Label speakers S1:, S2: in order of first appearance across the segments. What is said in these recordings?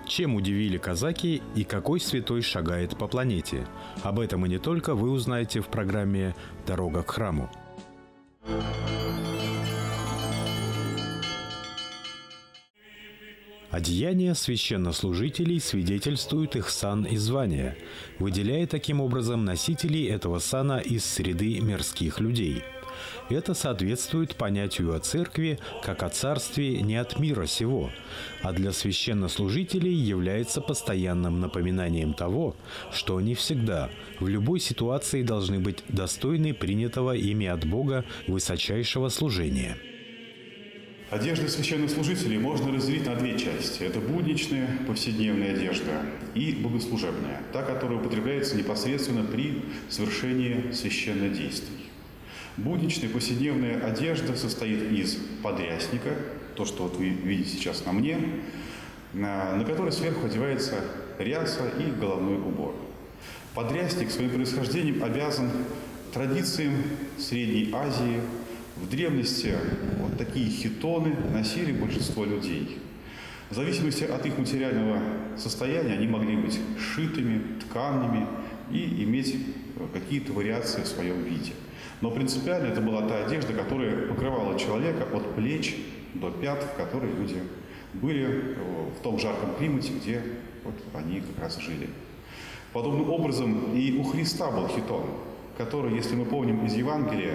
S1: Чем удивили казаки и какой святой шагает по планете? Об этом и не только вы узнаете в программе «Дорога к храму». Одеяния священнослужителей свидетельствуют их сан и звание, выделяя таким образом носителей этого сана из среды мирских людей. Это соответствует понятию о церкви как о царстве не от мира сего, а для священнослужителей является постоянным напоминанием того, что они всегда, в любой ситуации должны быть достойны принятого ими от Бога высочайшего служения.
S2: Одежду священнослужителей можно разделить на две части. Это будничная, повседневная одежда и богослужебная, та, которая употребляется непосредственно при совершении священнодействий. Будничная, повседневная одежда состоит из подрясника, то, что вот вы видите сейчас на мне, на который сверху одевается ряса и головной убор. Подрясник своим происхождением обязан традициям Средней Азии. В древности вот такие хитоны носили большинство людей. В зависимости от их материального состояния они могли быть сшитыми, тканными и иметь какие-то вариации в своем виде. Но принципиально это была та одежда, которая покрывала человека от плеч до пят, в которой люди были в том жарком климате, где вот они как раз жили. Подобным образом и у Христа был хитон, который, если мы помним из Евангелия,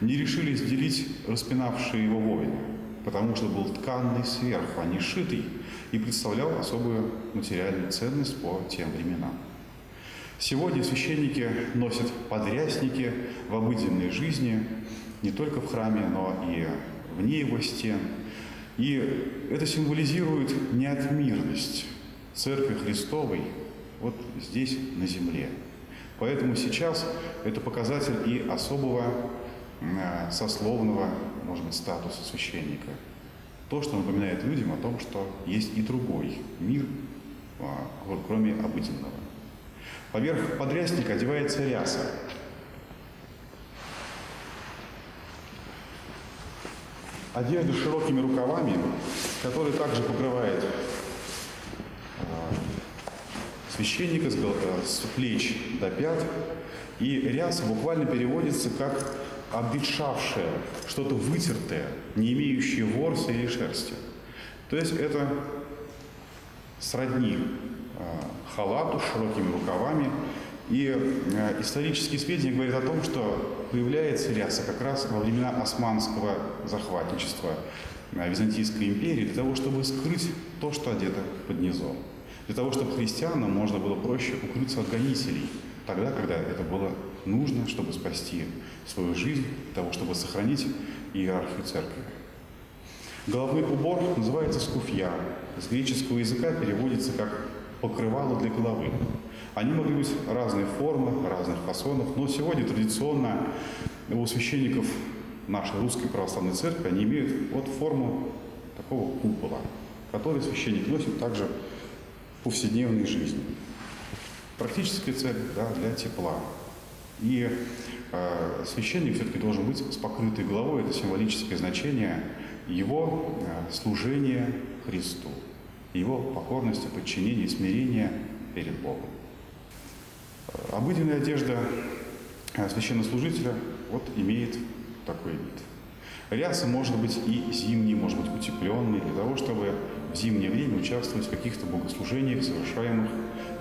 S2: не решились делить распинавшие его воины, потому что был тканный сверху, а не сшитый, и представлял особую материальную ценность по тем временам. Сегодня священники носят подрясники в обыденной жизни, не только в храме, но и вне его стен. И это символизирует неотмирность Церкви Христовой вот здесь, на земле. Поэтому сейчас это показатель и особого сословного, может быть, статуса священника. То, что напоминает людям о том, что есть и другой мир, кроме обыденного. Поверх подрясника одевается ряса. Одежда с широкими рукавами, которая также покрывает священника с плеч до пят. И ряса буквально переводится как обветшавшее, что-то вытертое, не имеющее ворса или шерсти. То есть это сродни халату с широкими рукавами. И исторические сведения говорят о том, что появляется ряса как раз во времена османского захватничества Византийской империи для того, чтобы скрыть то, что одето под низом. Для того, чтобы христианам можно было проще укрыться от гонителей, тогда, когда это было нужно, чтобы спасти свою жизнь, для того, чтобы сохранить иерархию церкви. Головной убор называется скуфья. С греческого языка переводится как покрывало для головы. Они могли быть разной формы, разных фасонов, но сегодня традиционно у священников нашей русской православной церкви они имеют вот форму такого купола, который священник носит также в повседневной жизни. Практическая цель, да, для тепла. И священник все-таки должен быть с покрытой головой. Это символическое значение его служения Христу, его покорности, подчинения, смирения перед Богом. Обыденная одежда священнослужителя вот имеет такой вид. Ряса может быть и зимней, может быть утепленной, для того, чтобы в зимнее время участвовать в каких-то богослужениях, совершаемых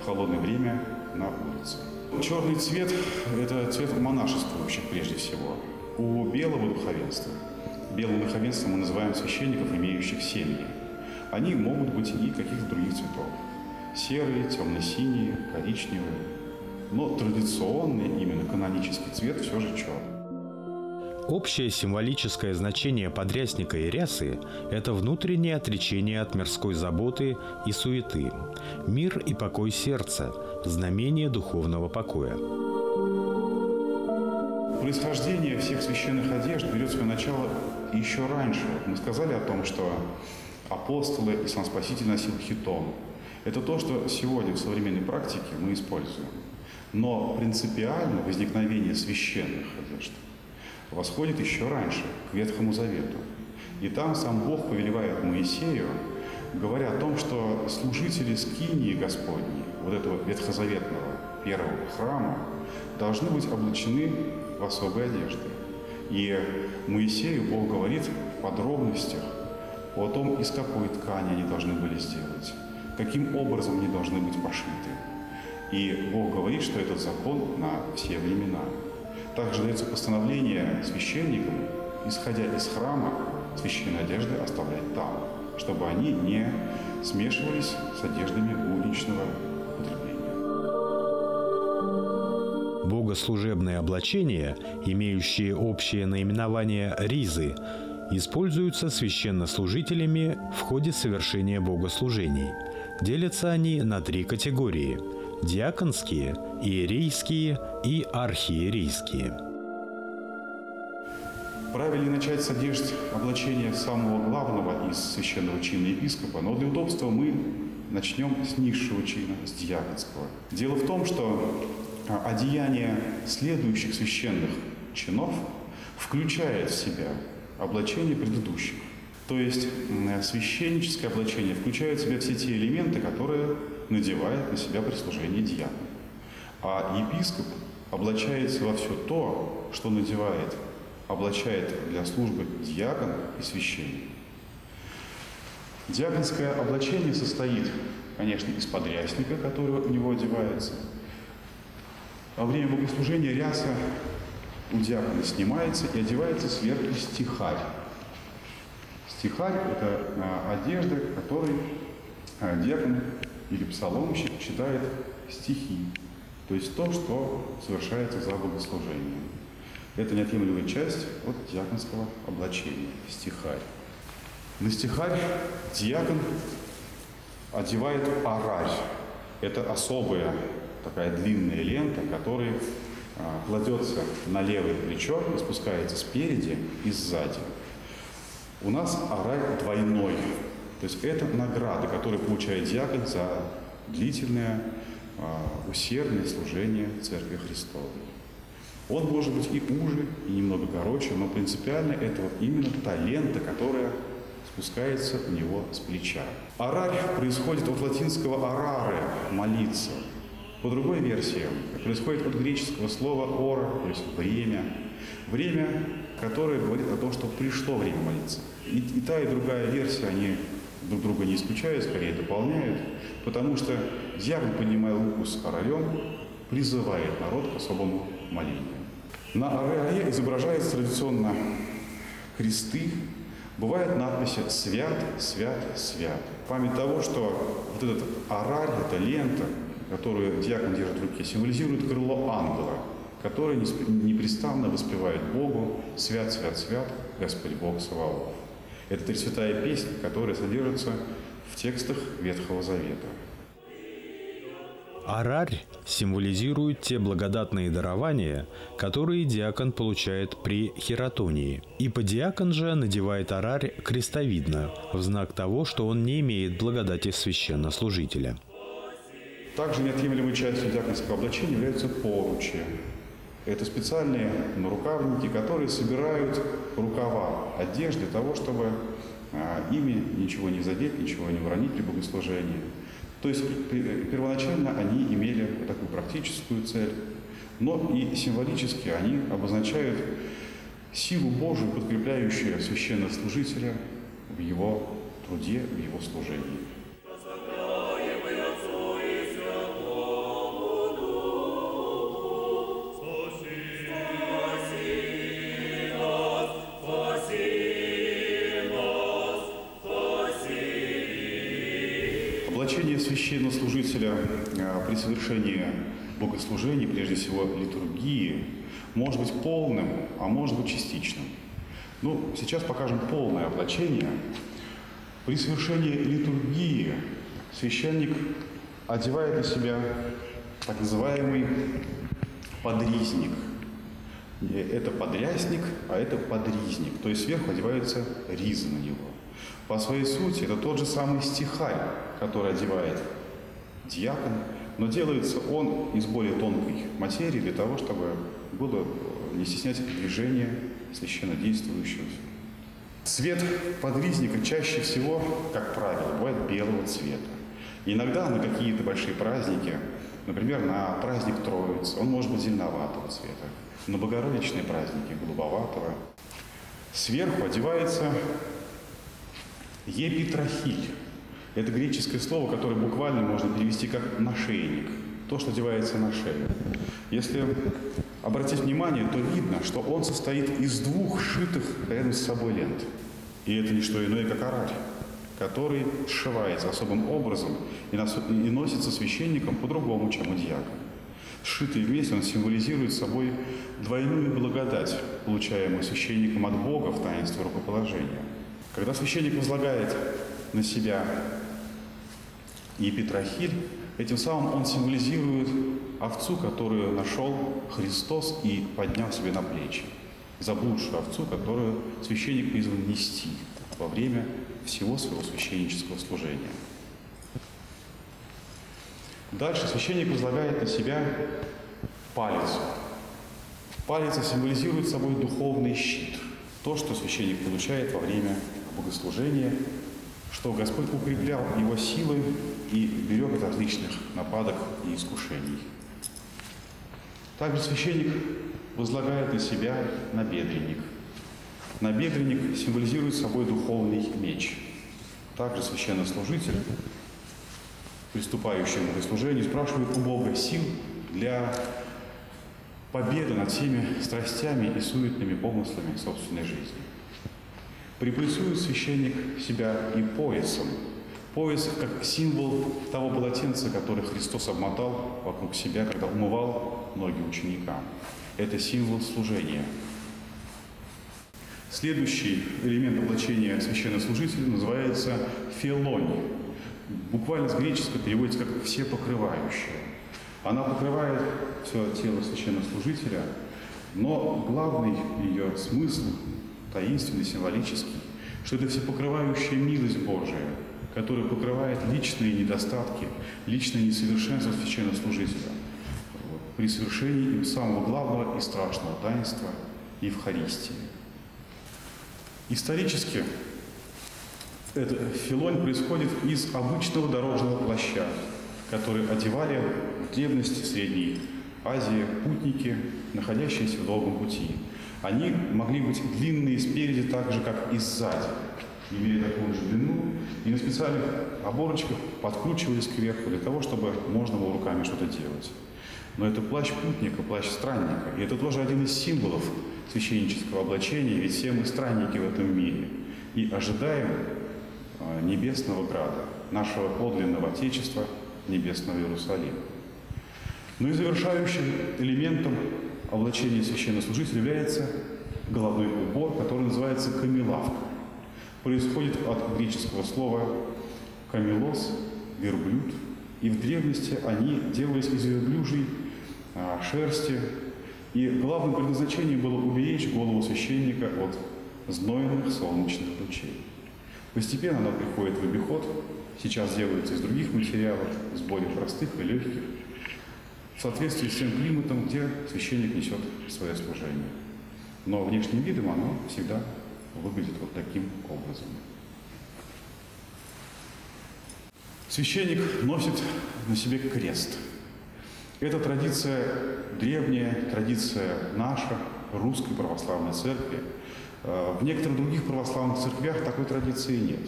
S2: в холодное время на улице. Черный цвет – это цвет монашествующих прежде всего. У белого духовенства, белым духовенством мы называем священников, имеющих семьи. Они могут быть и каких-то других цветов. Серые, темно-синие, коричневые. Но традиционный, именно канонический цвет все же черный.
S1: Общее символическое значение подрясника и рясы – это внутреннее отречение от мирской заботы и суеты, мир и покой сердца, знамение духовного покоя.
S2: Происхождение всех священных одежд берет свое начало еще раньше. Мы сказали о том, что апостолы и сам Спаситель носил хитон. Это то, что сегодня в современной практике мы используем. Но принципиально возникновение священных одежд восходит еще раньше, к Ветхому Завету. И там сам Бог повелевает Моисею говоря о том, что служители скинии Господней, вот этого ветхозаветного первого храма, должны быть облачены в особые одежды. И Моисею Бог говорит в подробностях о том, из какой ткани они должны были сделать, каким образом они должны быть пошиты. И Бог говорит, что этот закон на все времена. Также дается постановление священникам, исходя из храма, священные одежды оставлять там, чтобы они не смешивались с одеждами будничного употребления.
S1: Богослужебные облачения, имеющие общее наименование ризы, используются священнослужителями в ходе совершения богослужений. Делятся они на 3 категории – диаконские, иерейские и архиерейские.
S2: Правильно начать с одежд облачения самого главного из священного чина епископа, но для удобства мы начнем с низшего чина, с диаконского. Дело в том, что одеяние следующих священных чинов включает в себя облачение предыдущих. То есть священническое облачение включает в себя все те элементы, которые надевает на себя при служении диакон. А епископ облачается во все то, что облачает для службы диакон и священник. Диаконское облачение состоит, конечно, из подрясника, который у него одевается. Во время богослужения ряса у диакона снимается и одевается сверху стихарь. Стихарь – это одежда, которой диакон или псаломщик читает стихи, то есть то, что совершается за богослужением. Это неотъемлемая часть от диаконского облачения – стихарь. На стихарь диакон одевает арарь. Это особая такая длинная лента, которая кладется на левое плечо и спускается спереди и сзади. У нас арарь двойной. То есть это награда, которую получает диакон за длительное, усердное служение Церкви Христовой. Он может быть и уже, и немного короче, но принципиально это вот именно та лента, которая спускается у него с плеча. Арарь происходит от латинского «араре» – «молиться». По другой версии происходит от греческого слова «ора», то есть «время». Время, которое говорит о том, что пришло время молиться. И та, и другая версия, они друг друга не исключают, скорее дополняют, потому что диакон, поднимая руку с арарем, призывает народ к особому молению. На араре изображаются традиционно кресты, бывают надписи «Свят, свят, свят». Память того, что вот этот арарь, эта лента, которую диакон держит в руке, символизирует крыло ангела, который непрестанно воспевает Богу «Свят, свят, свят, Господь Бог Саваоф». Это тресвятая песня, которая содержится в текстах Ветхого Завета.
S1: Арарь символизирует те благодатные дарования, которые диакон получает при хератонии. Иподиакон же надевает арарь крестовидно, в знак того, что он не имеет благодати священнослужителя.
S2: Также неотъемлемой частью диаконского облачения являются поручи. Это специальные нарукавники, которые собирают рукава одежды для того, чтобы ими ничего не задеть, ничего не уронить при богослужении. То есть первоначально они имели такую практическую цель, но и символически они обозначают силу Божию, подкрепляющую священнослужителя в его труде, в его служении. Облачение священнослужителя при совершении богослужений, прежде всего литургии, может быть полным, а может быть частичным. Сейчас покажем полное облачение. При совершении литургии священник одевает на себя так называемый подризник. Это подрясник, а это подризник. То есть сверху одеваются ризы на него. По своей сути, это тот же самый стихарь, который одевает диакон, но делается он из более тонкой материи для того, чтобы было не стеснять движение священнодействующего Цвет подвизника чаще всего, как правило, бывает белого цвета. Иногда на какие-то большие праздники, например, на праздник Троицы, он может быть зеленоватого цвета, на богородичные праздники голубоватого. Сверху одевается епитрахиль. Это греческое слово, которое буквально можно перевести как «нашейник», то, что одевается на шею. Если обратить внимание, то видно, что он состоит из двух сшитых рядом с собой лент. И это не что иное, как орарь, который сшивается особым образом и носится священником по-другому, чем у диакона. Сшитый вместе он символизирует собой двойную благодать, получаемую священником от Бога в таинстве рукоположения. Когда священник возлагает на себя епитрахиль, этим самым он символизирует овцу, которую нашел Христос и поднял себе на плечи. Заблудшую овцу, которую священник призван нести во время всего своего священнического служения. Дальше священник возлагает на себя палицу. Палица символизирует собой духовный щит. То, что священник получает во время богослужения, что Господь укреплял его силы и берег от различных нападок и искушений. Также священник возлагает на себя набедренник. Набедренник символизирует собой духовный меч. Также священнослужитель, приступающий к богослужению, спрашивает у Бога сил для победы над всеми страстями и суетными помыслами собственной жизни. Припоясует священник себя и поясом. Пояс как символ того полотенца, которое Христос обмотал вокруг себя, когда умывал ноги ученикам. Это символ служения. Следующий элемент облачения священнослужителя называется фелонь. Буквально с греческого переводится как «всепокрывающая». Она покрывает все тело священнослужителя, но главный ее смысл, таинственный, символический, что это всепокрывающая милость Божия, которая покрывает личные недостатки, личное несовершенство священнослужителя при совершении им самого главного и страшного таинства – Евхаристии. Исторически эта фелонь происходит из обычного дорожного плаща, который одевали в древности Средней Азии путники, находящиеся в долгом пути. Они могли быть длинные спереди так же, как и сзади, имея такую же длину, и на специальных оборочках подкручивались кверху для того, чтобы можно было руками что-то делать. Но это плащ путника, плащ странника, и это тоже один из символов священнического облачения, ведь все мы странники в этом мире и ожидаем небесного града, нашего подлинного Отечества, небесного Иерусалима. Ну и завершающим элементом облачения священнослужителя является головной убор, который называется камелавка. Происходит от греческого слова камелос, верблюд, и в древности они делались из верблюжьей шерсти, и главным предназначением было уберечь голову священника от знойных солнечных лучей. Постепенно она приходит в обиход, сейчас делается из других материалов, из более простых и легких, в соответствии с тем климатом, где священник несет свое служение. Но внешним видом оно всегда выглядит вот таким образом. Священник носит на себе крест. Это традиция древняя, традиция наша, русской православной церкви. В некоторых других православных церквях такой традиции нет.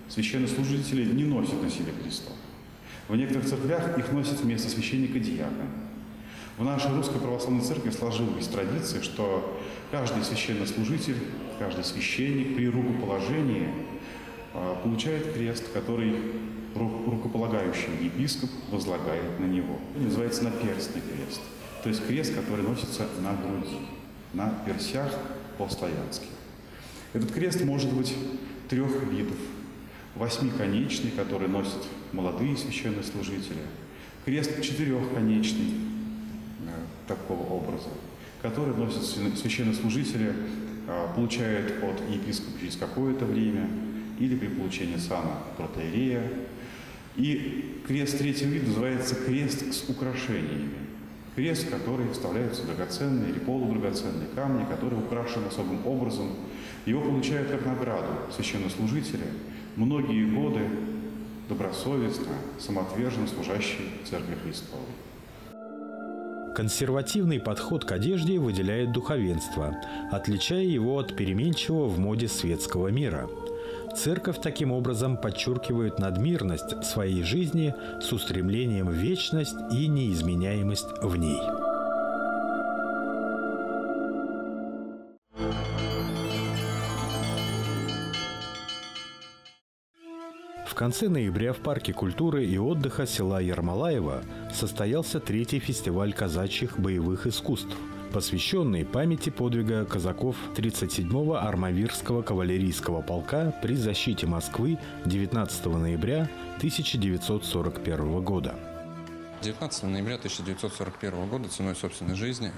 S2: Священнослужители не носят на себе крестов. В некоторых церквях их носит вместо священника диакон. В нашей русской православной церкви сложилась традиция, что каждый священнослужитель, каждый священник при рукоположении получает крест, который рукополагающий епископ возлагает на него. Он называется наперстный крест, то есть крест, который носится на груди, на перстях по-славянски. Этот крест может быть трех видов. Восьмиконечный, который носят молодые священнослужители, крест четырехконечный такого образа, который носят священнослужители, получают от епископа через какое-то время или при получении сана протоиерея. И крест третьего вида называется крест с украшениями. Крест, в который вставляются драгоценные или полудрагоценные камни, которые украшены особым образом. Его получают как награду священнослужители, многие годы добросовестно, самоотверженно служащие Церкви Христовой.
S1: Консервативный подход к одежде выделяет духовенство, отличая его от переменчивого в моде светского мира. Церковь таким образом подчеркивает надмирность своей жизни с устремлением в вечность и неизменяемость в ней. В конце ноября в Парке культуры и отдыха села Ермолаево состоялся 3-й фестиваль казачьих боевых искусств, посвященный памяти подвига казаков 37-го Армавирского кавалерийского полка при защите Москвы 19 ноября 1941 года.
S3: 19 ноября 1941 года ценой собственной жизни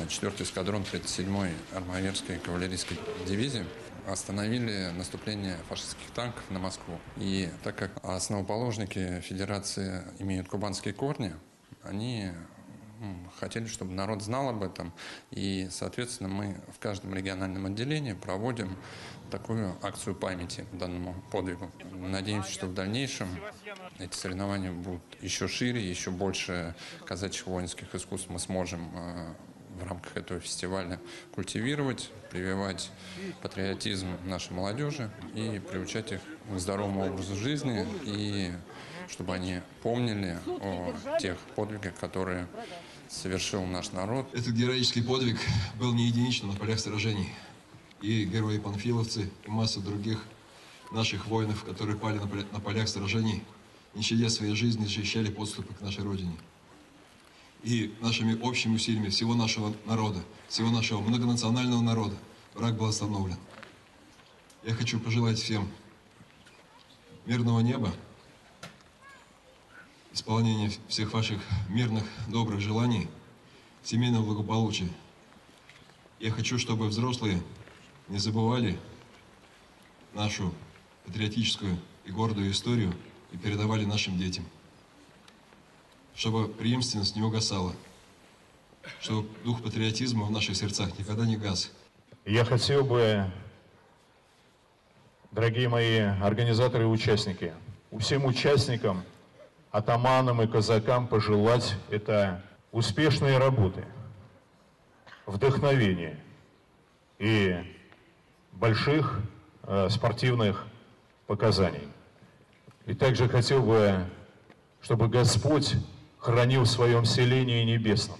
S3: 4-й эскадрон 37-й Армавирской кавалерийской дивизии остановили наступление фашистских танков на Москву. И так как основоположники Федерации имеют кубанские корни, они хотели, чтобы народ знал об этом. И, соответственно, мы в каждом региональном отделении проводим такую акцию памяти данному подвигу. Надеемся, что в дальнейшем эти соревнования будут еще шире, еще больше казачьих воинских искусств мы сможем в рамках этого фестиваля культивировать, прививать патриотизм нашей молодежи и приучать их к здоровому образу жизни, и чтобы они помнили о тех подвигах, которые совершил наш народ.
S4: Этот героический подвиг был не единичным на полях сражений. И герои-панфиловцы, и масса других наших воинов, которые пали на полях сражений, не щадя своей жизни, защищали подступы к нашей Родине. И нашими общими усилиями всего нашего народа, всего нашего многонационального народа враг был остановлен. Я хочу пожелать всем мирного неба, исполнения всех ваших мирных, добрых желаний, семейного благополучия. Я хочу, чтобы взрослые не забывали нашу патриотическую и гордую историю и передавали нашим детям. Чтобы преемственность не угасала, чтобы дух патриотизма в наших сердцах никогда не гас.
S5: Я хотел бы, дорогие мои организаторы и участники, всем участникам, атаманам и казакам пожелать это успешной работы, вдохновения и больших спортивных показаний. И также хотел бы, чтобы Господь хранил в своем селении небесном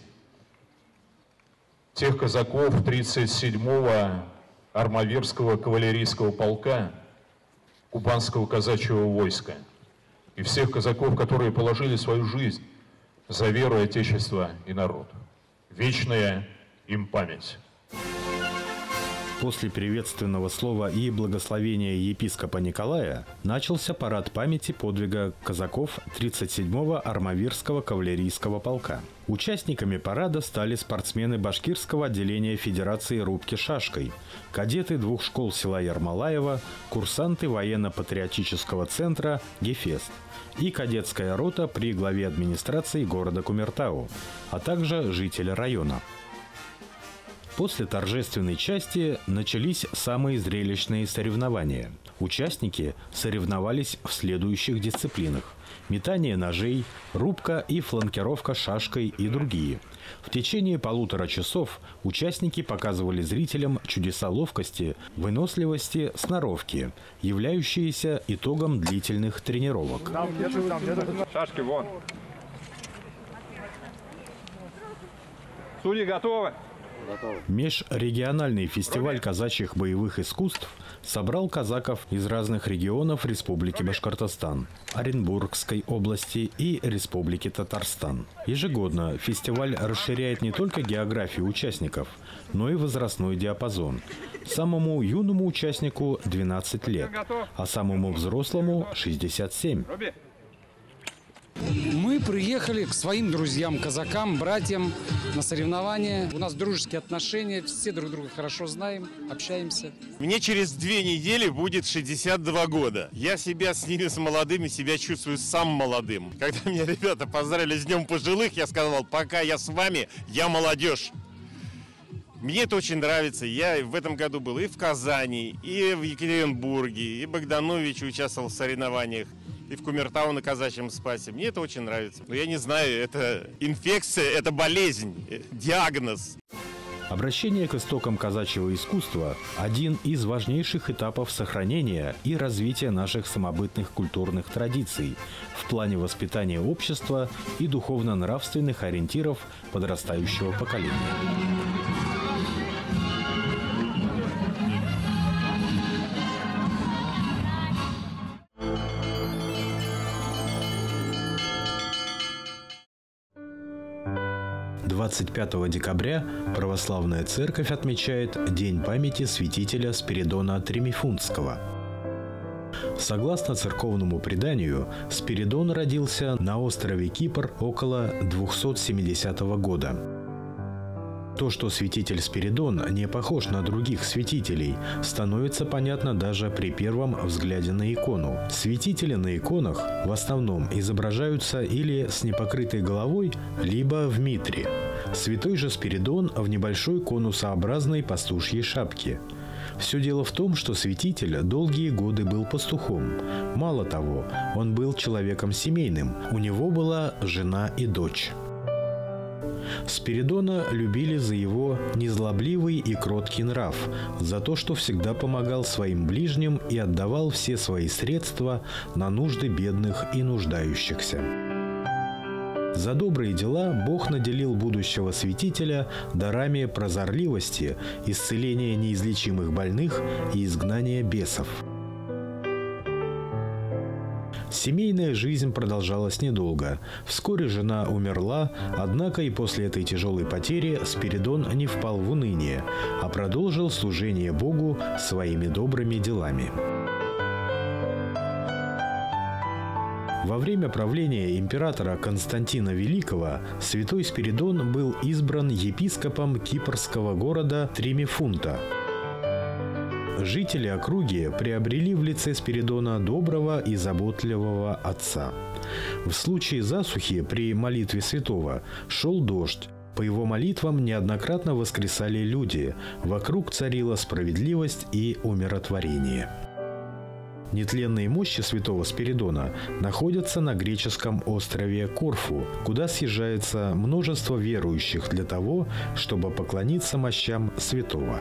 S5: тех казаков 37-го Армавирского кавалерийского полка Кубанского казачьего войска и всех казаков, которые положили свою жизнь за веру, Отечество и народ. Вечная им память.
S1: После приветственного слова и благословения епископа Николая начался парад памяти подвига казаков 37-го Армавирского кавалерийского полка. Участниками парада стали спортсмены башкирского отделения Федерации рубки шашкой, кадеты 2 школ села Ермолаево, курсанты военно-патриотического центра «Гефест» и кадетская рота при главе администрации города Кумертау, а также жители района. После торжественной части начались самые зрелищные соревнования. Участники соревновались в следующих дисциплинах: метание ножей, рубка и фланкировка шашкой и другие. В течение 1,5 часов участники показывали зрителям чудеса ловкости, выносливости, сноровки, являющиеся итогом длительных тренировок.
S6: Шашки вон. Судьи готовы?
S1: Межрегиональный фестиваль казачьих боевых искусств собрал казаков из разных регионов Республики Башкортостан, Оренбургской области и Республики Татарстан. Ежегодно фестиваль расширяет не только географию участников, но и возрастной диапазон. Самому юному участнику 12 лет, а самому взрослому 67.
S7: Мы приехали к своим друзьям, казакам, братьям на соревнования. У нас дружеские отношения, все друг друга хорошо знаем, общаемся.
S8: Мне через 2 недели будет 62 года. Я себя с ними, с молодыми, себя чувствую сам молодым. Когда меня ребята поздравили с Днем пожилых, я сказал, пока я с вами, я молодежь. Мне это очень нравится. Я в этом году был и в Казани, и в Екатеринбурге, и в Богдановиче участвовал в соревнованиях, и в Кумертау на казачьем спасе. Мне это очень нравится. Но я не знаю, это инфекция, это болезнь, диагноз.
S1: Обращение к истокам казачьего искусства – один из важнейших этапов сохранения и развития наших самобытных культурных традиций в плане воспитания общества и духовно-нравственных ориентиров подрастающего поколения. – 25 декабря Православная Церковь отмечает День памяти святителя Спиридона Тремифунтского. Согласно церковному преданию, Спиридон родился на острове Кипр около 270 года. То, что святитель Спиридон не похож на других святителей, становится понятно даже при первом взгляде на икону. Святители на иконах в основном изображаются или с непокрытой головой, либо в митре. Святой же Спиридон в небольшой конусообразной пастушьей шапке. Все дело в том, что святитель долгие годы был пастухом. Мало того, он был человеком семейным, у него была жена и дочь. Спиридона любили за его незлобливый и кроткий нрав, за то, что всегда помогал своим ближним и отдавал все свои средства на нужды бедных и нуждающихся. За добрые дела Бог наделил будущего святителя дарами прозорливости, исцеления неизлечимых больных и изгнания бесов. Семейная жизнь продолжалась недолго. Вскоре жена умерла, однако и после этой тяжелой потери Спиридон не впал в уныние, а продолжил служение Богу своими добрыми делами. Во время правления императора Константина Великого святой Спиридон был избран епископом кипрского города Тремифунта. Жители округи приобрели в лице Спиридона доброго и заботливого отца. В случае засухи при молитве святого шел дождь. По его молитвам неоднократно воскресали люди. Вокруг царила справедливость и умиротворение. Нетленные мощи святого Спиридона находятся на греческом острове Корфу, куда съезжается множество верующих для того, чтобы поклониться мощам святого.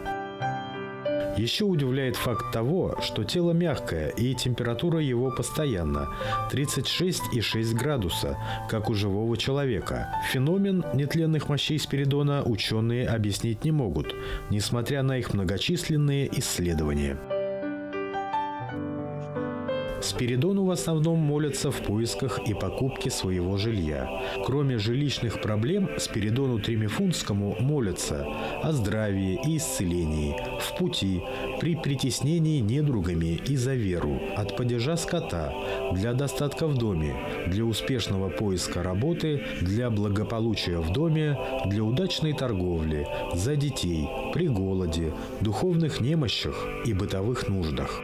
S1: Еще удивляет факт того, что тело мягкое и температура его постоянна – 36,6 градуса, как у живого человека. Феномен нетленных мощей Спиридона ученые объяснить не могут, несмотря на их многочисленные исследования. Спиридону в основном молятся в поисках и покупке своего жилья. Кроме жилищных проблем, Спиридону Тремифунтскому молятся о здравии и исцелении, в пути, при притеснении недругами и за веру, от падежа скота, для достатка в доме, для успешного поиска работы, для благополучия в доме, для удачной торговли, за детей, при голоде, духовных немощах и бытовых нуждах.